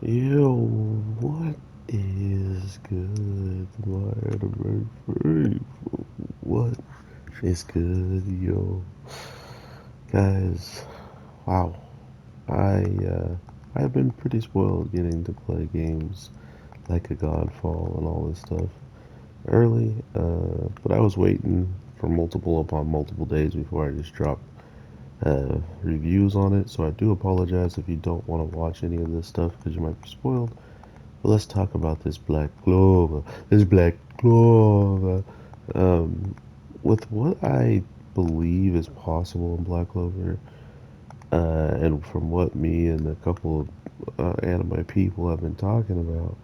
Yo, what is good, my anniversary? What is good, yo? Guys, wow. I, uh, I've been pretty spoiled getting to play games like a Godfall and all this stuff early, but I was waiting for multiple upon multiple days before I just dropped reviews on it, so I do apologize if you don't want to watch any of this stuff because you might be spoiled. But let's talk about this Black Clover. This Black Clover. Um, with what I believe is possible in Black Clover, and from what me and a couple of anime people have been talking about,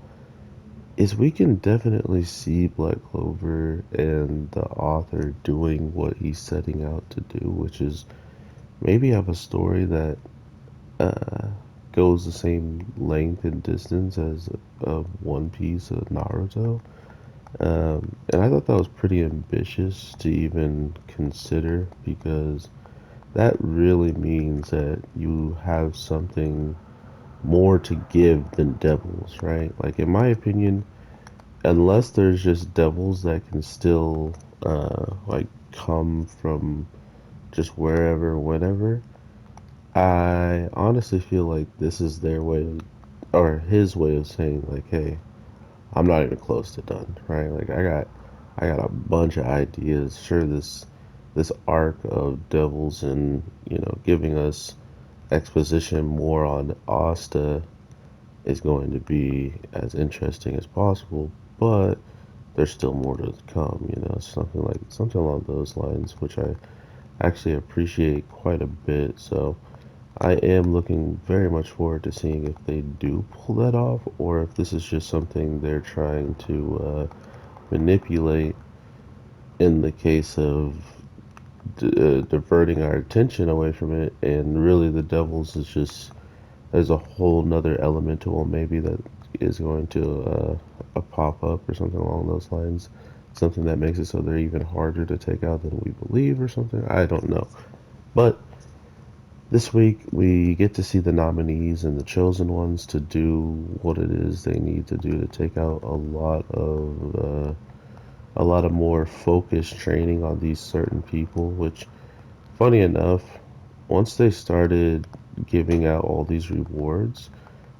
is we can definitely see Black Clover and the author doing what he's setting out to do, which is maybe have a story that uh, goes the same length and distance as One Piece or Naruto. And I thought that was pretty ambitious to even consider because that really means that you have something more to give than devils, right? Like, in my opinion, unless there's just devils that can still, like, come from just wherever, whenever, I honestly feel like this is their way of, or his way of saying, like, hey, I'm not even close to done, right? Like I got a bunch of ideas. Sure, this arc of devils and giving us exposition more on Asta is going to be as interesting as possible, but there's still more to come. Something along those lines, which I actually appreciate quite a bit. So I am looking very much forward to seeing if they do pull that off, or if this is just something they're trying to manipulate in the case of diverting our attention away from it. And really, the Devils is just there's a whole nother elemental maybe that is going to pop up or something along those lines. Something that makes it so they're even harder to take out than we believe, or something. I don't know, but this week, we get to see the nominees and the chosen ones to do what it is they need to do to take out a lot of more focused training on these certain people. Which, funny enough, once they started giving out all these rewards,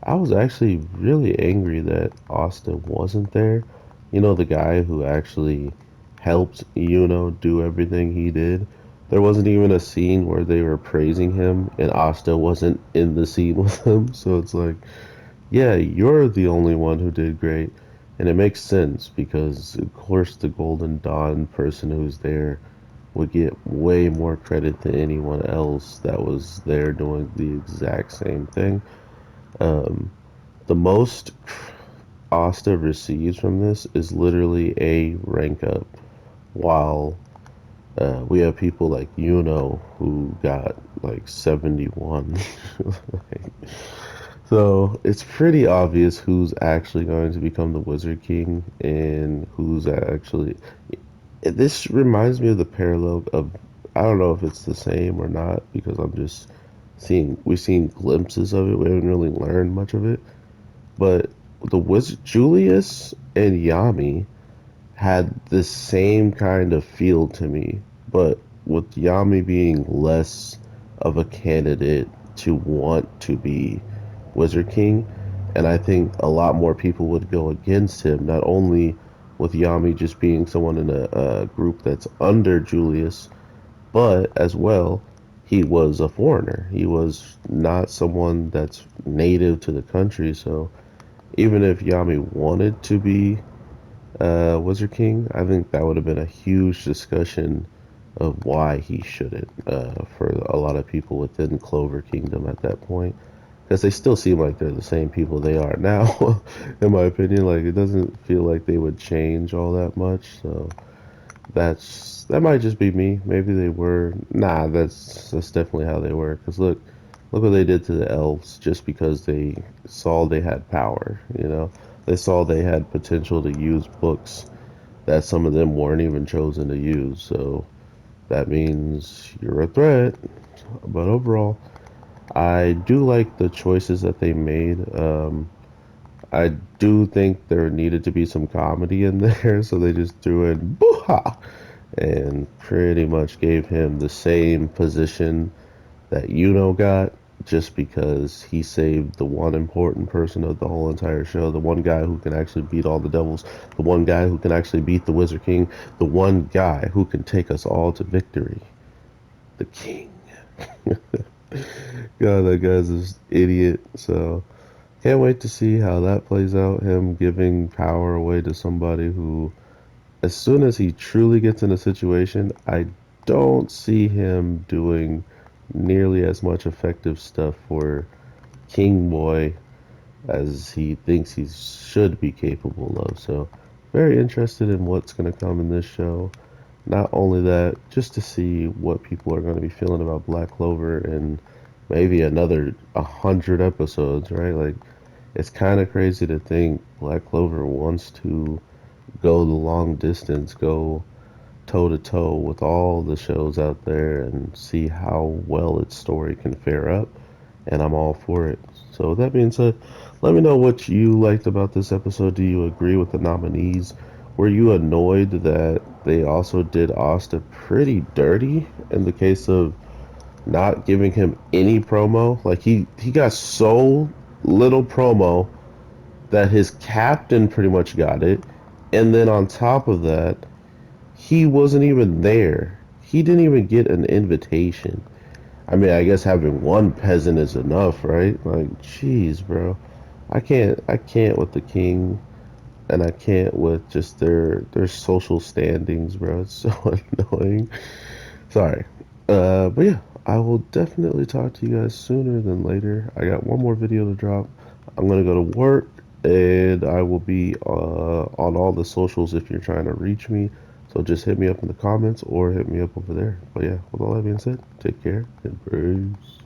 I was actually really angry that Austin wasn't there. You know, the guy who actually helped do everything he did. There wasn't even a scene where they were praising him, and Asta wasn't in the scene with him. So it's like, yeah, you're the only one who did great. And it makes sense because, of course, the Golden Dawn person who's there would get way more credit than anyone else that was there doing the exact same thing. Um, the most Asta receives from this is literally a rank up, while we have people like who got like 71. Like, so it's pretty obvious who's actually going to become the Wizard King and who's actually. This reminds me of the parallel of, I don't know if it's the same or not because I'm just we've seen glimpses of it. We haven't really learned much of it, but the Wizard Julius and Yami had the same kind of feel to me, but with Yami being less of a candidate to want to be Wizard King, and I think a lot more people would go against him, not only with Yami just being someone in a group that's under Julius, but as well, he was a foreigner. He was not someone that's native to the country, so even if Yami wanted to be Wizard King, I think that would have been a huge discussion of why he shouldn't for a lot of people within Clover Kingdom at that point. Because they still seem like they're the same people they are now, in my opinion. Like, it doesn't feel like they would change all that much. So that might just be me. Maybe they were. Nah, that's definitely how they were. Because look what they did to the elves just because they saw they had power. They saw they had potential to use books that some of them weren't even chosen to use. So that means you're a threat. But overall, I do like the choices that they made. I do think there needed to be some comedy in there, so they just threw in boo-ha and pretty much gave him the same position that Yuno got, just because he saved the one important person of the whole entire show, the one guy who can actually beat all the devils, the one guy who can actually beat the Wizard King, the one guy who can take us all to victory, the King. God, that guy's an idiot. So can't wait to see how that plays out. Him giving power away to somebody who, as soon as he truly gets in a situation, I don't see him doing nearly as much effective stuff for King Boy as he thinks he should be capable of. So, very interested in what's going to come in this show. Not only that, just to see what people are going to be feeling about Black Clover in maybe another 100 episodes, right? Like, it's kind of crazy to think Black Clover wants to go the long distance, go toe to toe with all the shows out there and see how well its story can fare up. And I'm all for it. So, with that being said, let me know what you liked about this episode. Do you agree with the nominees? Were you annoyed that they also did Asta pretty dirty in the case of not giving him any promo? Like, he got so little promo that his captain pretty much got it. And then on top of that, he wasn't even there. He didn't even get an invitation. I mean, I guess having one peasant is enough, right? Like, jeez, bro. I can't with the king, and I can't with just their social standings, bro. It's so annoying. Sorry. But yeah, I will definitely talk to you guys sooner than later. I got one more video to drop. I'm gonna go to work, and I will be on all the socials if you're trying to reach me. So just hit me up in the comments or hit me up over there. But yeah, with all that being said, take care and peace.